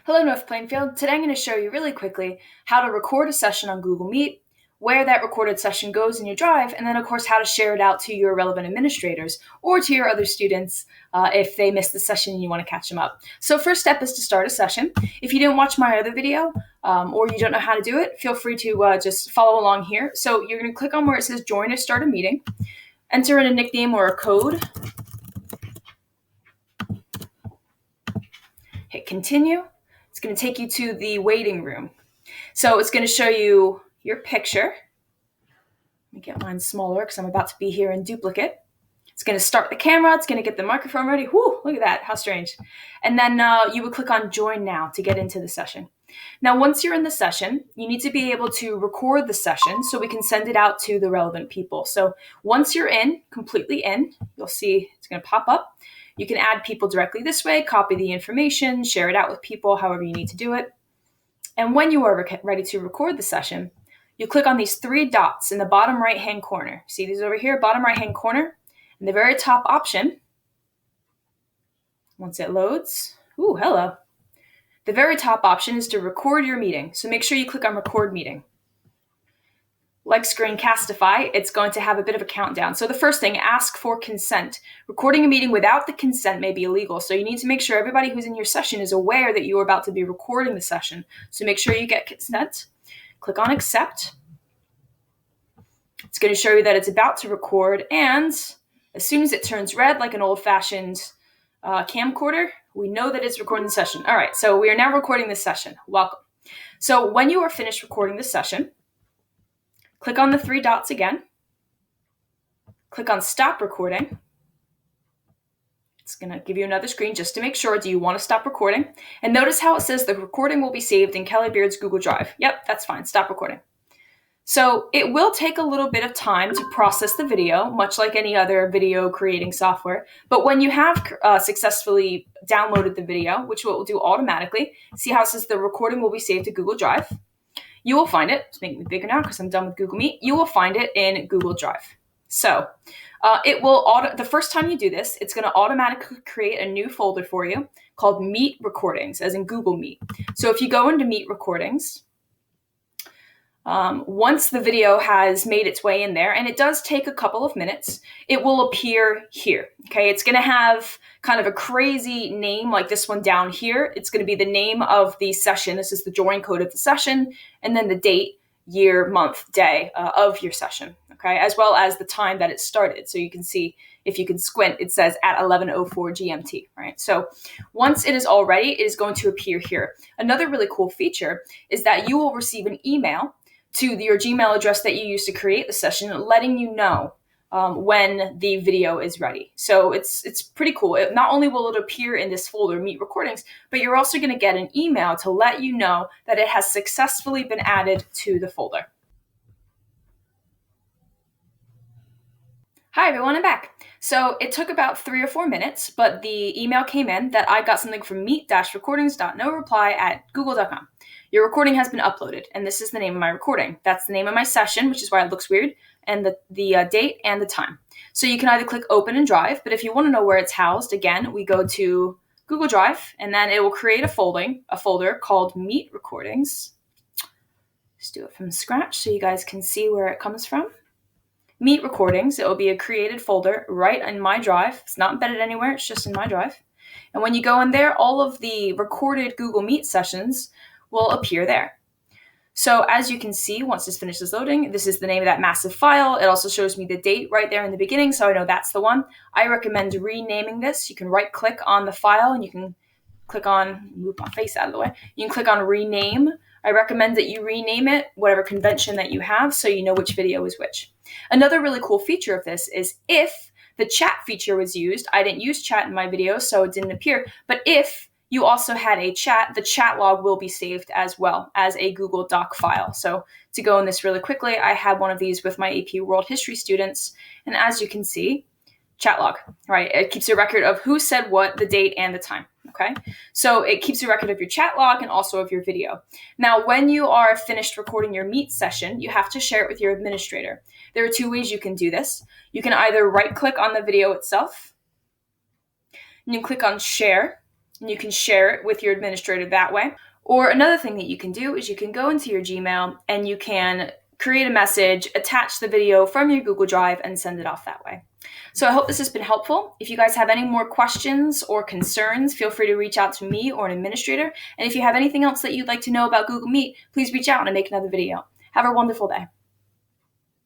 Hello, North Plainfield. Today I'm going to show you really quickly how to record a session on Google Meet, where that recorded session goes in your drive, and then of course how to share it out to your relevant administrators or to your other students if they missed the session and you want to catch them up. So first step is to start a session. If you didn't watch my other video or you don't know how to do it, feel free to just follow along here. So you're going to click on where it says join or start a meeting, enter in a nickname or a code, hit continue. It's going to take you to the waiting room. So it's going to show you your picture. Let me get mine smaller because I'm about to be here in duplicate. It's going to start the camera. It's going to get the microphone ready. Whoo, look at that. How strange. And then you would click on join now to get into the session. Now, once you're in the session, you need to be able to record the session so we can send it out to the relevant people. So once you're in, completely in, you'll see it's going to pop up. You can add people directly this way, copy the information, share it out with people, however you need to do it. And when you are ready to record the session, you click on these three dots in the bottom right-hand corner. See these over here, bottom right-hand corner? And the very top option, once it loads, ooh, hello. The very top option is to record your meeting. So make sure you click on record meeting. Like Screencastify, it's going to have a bit of a countdown. So the first thing, ask for consent. Recording a meeting without the consent may be illegal. So you need to make sure everybody who's in your session is aware that you are about to be recording the session. So make sure you get consent. Click on accept. It's going to show you that it's about to record. And as soon as it turns red, like an old-fashioned camcorder, we know that it's recording the session. All right, so we are now recording this session. Welcome. So when you are finished recording the session, click on the three dots again. Click on stop recording. It's going to give you another screen just to make sure. Do you want to stop recording? And notice how it says the recording will be saved in Kelly Beard's Google Drive. Yep, that's fine. Stop recording. So it will take a little bit of time to process the video, much like any other video creating software. But when you have successfully downloaded the video, which it will do automatically, see how it says the recording will be saved to Google Drive. You will find it, it's making me bigger now because I'm done with Google Meet. You will find it in Google Drive. So it will the first time you do this, it's going to automatically create a new folder for you called Meet Recordings, as in Google Meet. So if you go into Meet Recordings, once the video has made its way in there, and it does take a couple of minutes, it will appear here. Okay, it's going to have kind of a crazy name like this one down here. It's going to be the name of the session. This is the join code of the session, and then the date, year, month, day of your session. Okay, as well as the time that it started. So you can see, if you can squint, it says at 11:04 GMT, right? So once it is all ready, it is going to appear here. Another really cool feature is that you will receive an email to your Gmail address that you used to create the session, letting you know when the video is ready. So it's pretty cool. Not only will it appear in this folder, Meet Recordings, but you're also going to get an email to let you know that it has successfully been added to the folder. Hi everyone, I'm back. So it took about 3 or 4 minutes, but the email came in that I got something from meet-recordings.noreply@google.com. Your recording has been uploaded, and this is the name of my recording. That's the name of my session, which is why it looks weird, and the date and the time. So you can either click Open in Drive, but if you want to know where it's housed, again, we go to Google Drive, and then it will create a folder called Meet Recordings. Let's do it from scratch so you guys can see where it comes from. Meet Recordings. It will be a created folder right in my drive. It's not embedded anywhere. It's just in my drive. And when you go in there, all of the recorded Google Meet sessions will appear there. So as you can see, once this finishes loading, this is the name of that massive file. It also shows me the date right there in the beginning, so I know that's the one. I recommend renaming this. You can right-click on the file, and you can click on, move my face out of the way. You can click on Rename. I recommend that you rename it, whatever convention that you have, so you know which video is which. Another really cool feature of this is if the chat feature was used, I didn't use chat in my video, so it didn't appear, but if you also had a chat, the chat log will be saved as well as a Google Doc file. So to go in this really quickly, I had one of these with my AP World History students, and as you can see, chat log, right? It keeps a record of who said what, the date, and the time, okay? So it keeps a record of your chat log and also of your video. Now, when you are finished recording your Meet session, you have to share it with your administrator. There are 2 ways you can do this. You can either right-click on the video itself, and you click on Share, and you can share it with your administrator that way. Or another thing that you can do is you can go into your Gmail and you can create a message, attach the video from your Google Drive, and send it off that way. So I hope this has been helpful. If you guys have any more questions or concerns, feel free to reach out to me or an administrator. And if you have anything else that you'd like to know about Google Meet, please reach out and make another video. Have a wonderful day.